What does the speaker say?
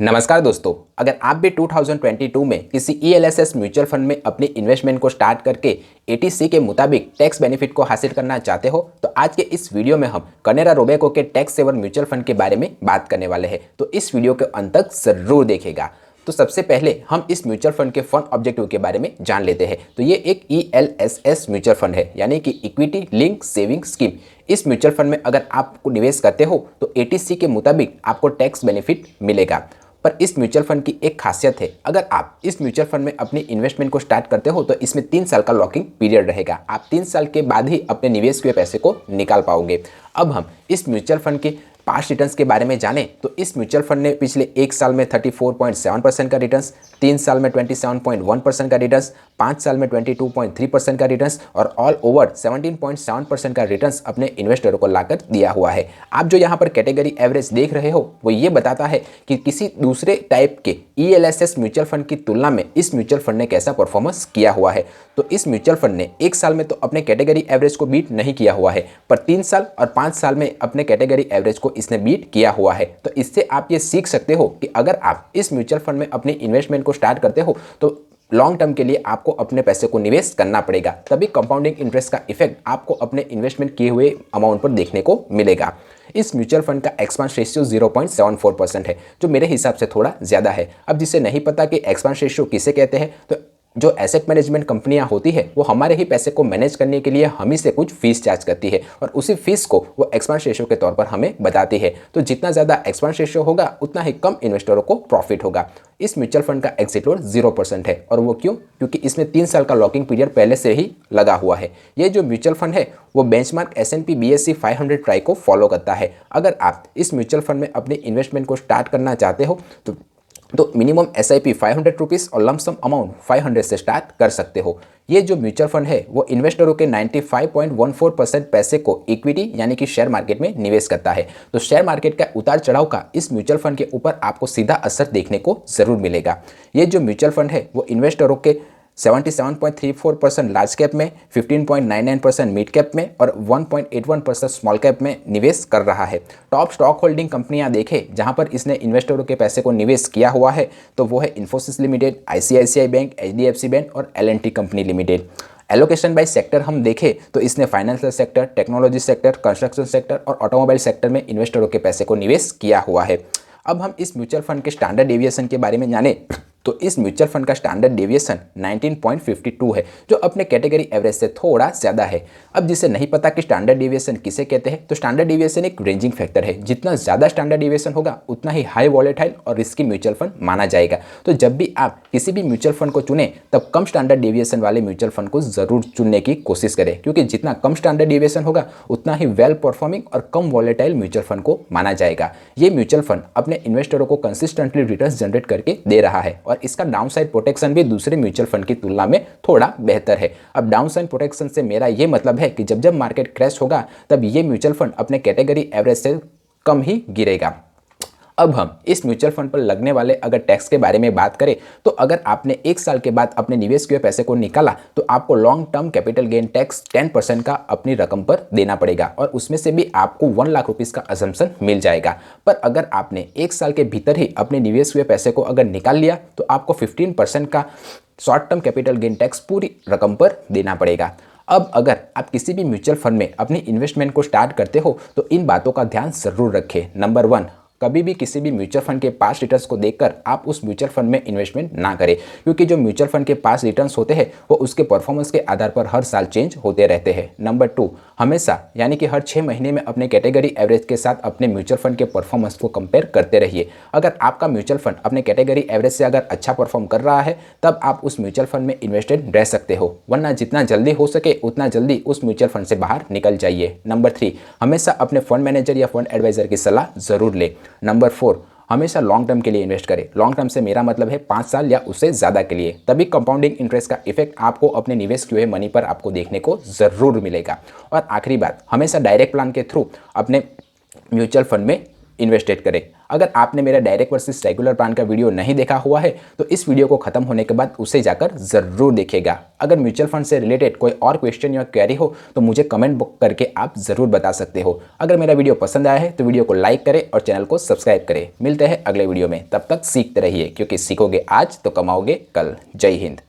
नमस्कार दोस्तों, अगर आप भी 2022 में किसी ईएलएसएस म्यूचुअल फंड में अपनी इन्वेस्टमेंट को स्टार्ट करके एटीसी के मुताबिक टैक्स बेनिफिट को हासिल करना चाहते हो तो आज के इस वीडियो में हम कनेरा रोबेको के टैक्स सेवर म्यूचुअल फंड के बारे में बात करने वाले हैं। तो इस वीडियो के अंत तक जरूर देखेगा। तो सबसे पहले हम इस म्यूचुअल फंड के फंड ऑब्जेक्टिव के बारे में जान लेते हैं। तो ये एक ईएलएसएस म्यूचुअल फंड है, यानी कि इक्विटी लिंक सेविंग स्कीम। इस म्यूचुअल फंड में अगर आप निवेश करते हो तो एटीसी के मुताबिक आपको टैक्स बेनिफिट मिलेगा। पर इस म्यूचुअल फंड की एक खासियत है, अगर आप इस म्यूचुअल फंड में अपनी इन्वेस्टमेंट को स्टार्ट करते हो तो इसमें 3 साल का लॉकिंग पीरियड रहेगा। आप 3 साल के बाद ही अपने निवेश के पैसे को निकाल पाओगे। अब हम इस म्यूचुअल फंड के पास्ट रिटर्न्स के बारे में जानें तो इस म्यूचुअल फंड ने पिछले 1 साल में 34.7% का रिटर्न्स, 3 साल में 27.1% का रिटर्न्स, 5 साल में 22.3% का रिटर्न्स और ऑल ओवर 17.7% का रिटर्न्स अपने इन्वेस्टरों को लाकर दिया हुआ है। आप जो यहाँ पर कैटेगरी एवरेज देख रहे हो वो ये बताता है कि किसी दूसरे टाइप के ईएलएसएस म्यूचुअल फंड की तुलना में इस म्यूचुअल फंड ने कैसा परफॉर्मेंस किया हुआ है। तो इस म्यूचुअल फंड ने 1 साल में तो अपने कैटेगरी एवरेज को बीट नहीं किया हुआ है, पर 3 साल और 5 साल में अपने कैटेगरी एवरेज को इसने बीट किया हुआ है। तो इससे आप ये सीख सकते हो कि अगर आप इस म्यूचुअल फंड में अपनी इन्वेस्टमेंट को स्टार्ट करते हो तो लॉन्ग टर्म के लिए आपको अपने पैसे को निवेश करना पड़ेगा, तभी कंपाउंडिंग इंटरेस्ट का इफेक्ट आपको अपने इन्वेस्टमेंट किए हुए अमाउंट पर देखने को मिलेगा। इस म्यूचुअल फंड का एक्सपेंस रेशियो 0.74% है, जो मेरे हिसाब से थोड़ा ज़्यादा है। अब जिसे नहीं पता कि एक्सपेंस रेशियो किसे कहते हैं, तो जो एसेट मैनेजमेंट कंपनियां होती है वो हमारे ही पैसे को मैनेज करने के लिए हम ही से कुछ फीस चार्ज करती है और उसी फीस को वो एक्सपेंस रेशियो के तौर पर हमें बताती है। तो जितना ज़्यादा एक्सपेंस रेशियो होगा उतना ही कम इन्वेस्टरों को प्रॉफिट होगा। इस म्यूचुअल फंड का एग्जिट लोड 0% है, और वो क्यों? क्योंकि इसमें 3 साल का लॉकिंग पीरियड पहले से ही लगा हुआ है। ये जो म्यूचुअल फंड है वो बेंचमार्क S&P BSE 500 ट्राई को फॉलो करता है। अगर आप इस म्यूचुअल फंड में अपनी इन्वेस्टमेंट को स्टार्ट करना चाहते हो तो मिनिमम SIP 500 रुपीज़ और लमसम अमाउंट 500 से स्टार्ट कर सकते हो। ये जो म्यूचुअल फंड है वो इन्वेस्टरों के 95.14% पैसे को इक्विटी यानी कि शेयर मार्केट में निवेश करता है। तो शेयर मार्केट का उतार चढ़ाव का इस म्यूचुअल फंड के ऊपर आपको सीधा असर देखने को जरूर मिलेगा। ये जो म्यूचुअल फंड है वो इन्वेस्टरों के 77.34% लार्ज कैप में, 15.99% मिड कैप में और 1.81% स्मॉल कैप में निवेश कर रहा है। टॉप स्टॉक होल्डिंग कंपनियां देखें जहां पर इसने इन्वेस्टरों के पैसे को निवेश किया हुआ है तो वो है Infosys limited, ICICI bank, HDFC bank और L&T company limited. Allocation by sector हम देखें तो इसने financial sector, technology sector, construction sector और ऑटोमोबाइल सेक्टर में इन्वेस्टरों के पैसे को निवेश किया हुआ है। अब हम इस म्यूचुअल फंड के स्टैंडर्ड डेविएशन के बारे में जानें तो इस म्यूचुअल फंड का स्टैंडर्ड डेविएशन 19.52 है, जो अपने कैटेगरी एवरेज से थोड़ा ज़्यादा है। अब जिसे नहीं पता कि स्टैंडर्ड डेविएशन किसे कहते हैं, तो स्टैंडर्ड डेविएशन एक रेंजिंग फैक्टर है। जितना ज़्यादा स्टैंडर्ड डेविएशन होगा उतना ही हाई वॉलेटाइल और रिस्की म्यूचुअल फंड माना जाएगा। तो जब भी आप किसी भी म्यूचुअल फंड को चुनें तब कम स्टैंडर्ड डेविएशन वाले म्यूचुअल फंड को जरूर चुनने की कोशिश करें, क्योंकि जितना कम स्टैंडर्ड डेविएशन होगा उतना ही वेल परफॉर्मिंग और कम वॉलेटाइल म्यूचुअल फंड को माना जाएगा। ये म्यूचुअल फंड अपने इन्वेस्टरों को कंसिस्टेंटली रिटर्न्स जनरेट करके दे रहा है और इसका डाउनसाइड प्रोटेक्शन भी दूसरे म्यूचुअल फंड की तुलना में थोड़ा बेहतर है। अब डाउनसाइड प्रोटेक्शन से मेरा ये मतलब है कि जब जब मार्केट क्रैश होगा तब ये म्यूचुअल फंड अपने कैटेगरी एवरेज से कम ही गिरेगा। अब हम इस म्यूचुअल फंड पर लगने वाले अगर टैक्स के बारे में बात करें तो अगर आपने 1 साल के बाद अपने निवेश किए पैसे को निकाला तो आपको long term capital gain tax 10% का अपनी रकम पर देना पड़ेगा और उसमें से भी आपको 1 लाख रुपीज़ का असम्पशन मिल जाएगा। पर अगर आपने 1 साल के भीतर ही अपने निवेश हुए पैसे को अगर निकाल लिया तो आपको 15% का short term capital gain tax पूरी रकम पर देना पड़ेगा। अब अगर आप किसी भी म्यूचुअल फंड में अपनी इन्वेस्टमेंट को स्टार्ट करते हो तो इन बातों का ध्यान जरूर रखें। नंबर 1, कभी भी किसी भी म्यूचुअल फंड के पास रिटर्न्स को देखकर आप उस म्यूचुअल फंड में इन्वेस्टमेंट ना करें, क्योंकि जो म्यूचुअल फंड के पास रिटर्न्स होते हैं वो उसके परफॉर्मेंस के आधार पर हर साल चेंज होते रहते हैं। नंबर 2, हमेशा यानी कि हर 6 महीने में अपने कैटेगरी एवरेज के साथ अपने म्यूचुअल फंड के परफॉर्मेंस को कंपेयर करते रहिए। अगर आपका म्यूचुअल फंड अपने कैटेगरी एवरेज से अगर अच्छा परफॉर्म कर रहा है तब आप उस म्यूचुअल फंड में इन्वेस्टेड रह सकते हो, वरना जितना जल्दी हो सके उतना जल्दी उस म्यूचुअल फंड से बाहर निकल जाइए। नंबर 3, हमेशा अपने फंड मैनेजर या फंड एडवाइजर की सलाह जरूर लें। नंबर 4, हमेशा लॉन्ग टर्म के लिए इन्वेस्ट करें। लॉन्ग टर्म से मेरा मतलब है 5 साल या उससे ज़्यादा के लिए, तभी कंपाउंडिंग इंटरेस्ट का इफेक्ट आपको अपने निवेश किए हुए मनी पर आपको देखने को ज़रूर मिलेगा। और आखिरी बात, हमेशा डायरेक्ट प्लान के थ्रू अपने म्यूचुअल फंड में इन्वेस्टेड करें। अगर आपने मेरा डायरेक्ट वर्सेस रेगुलर प्लान का वीडियो नहीं देखा हुआ है तो इस वीडियो को खत्म होने के बाद उसे जाकर ज़रूर देखिएगा। अगर म्यूचुअल फंड से रिलेटेड कोई और क्वेश्चन या क्वेरी हो तो मुझे कमेंट बुक करके आप ज़रूर बता सकते हो। अगर मेरा वीडियो पसंद आया है तो वीडियो को लाइक करें और चैनल को सब्सक्राइब करें। मिलते हैं अगले वीडियो में, तब तक सीखते रहिए क्योंकि सीखोगे आज तो कमाओगे कल। जय हिंद।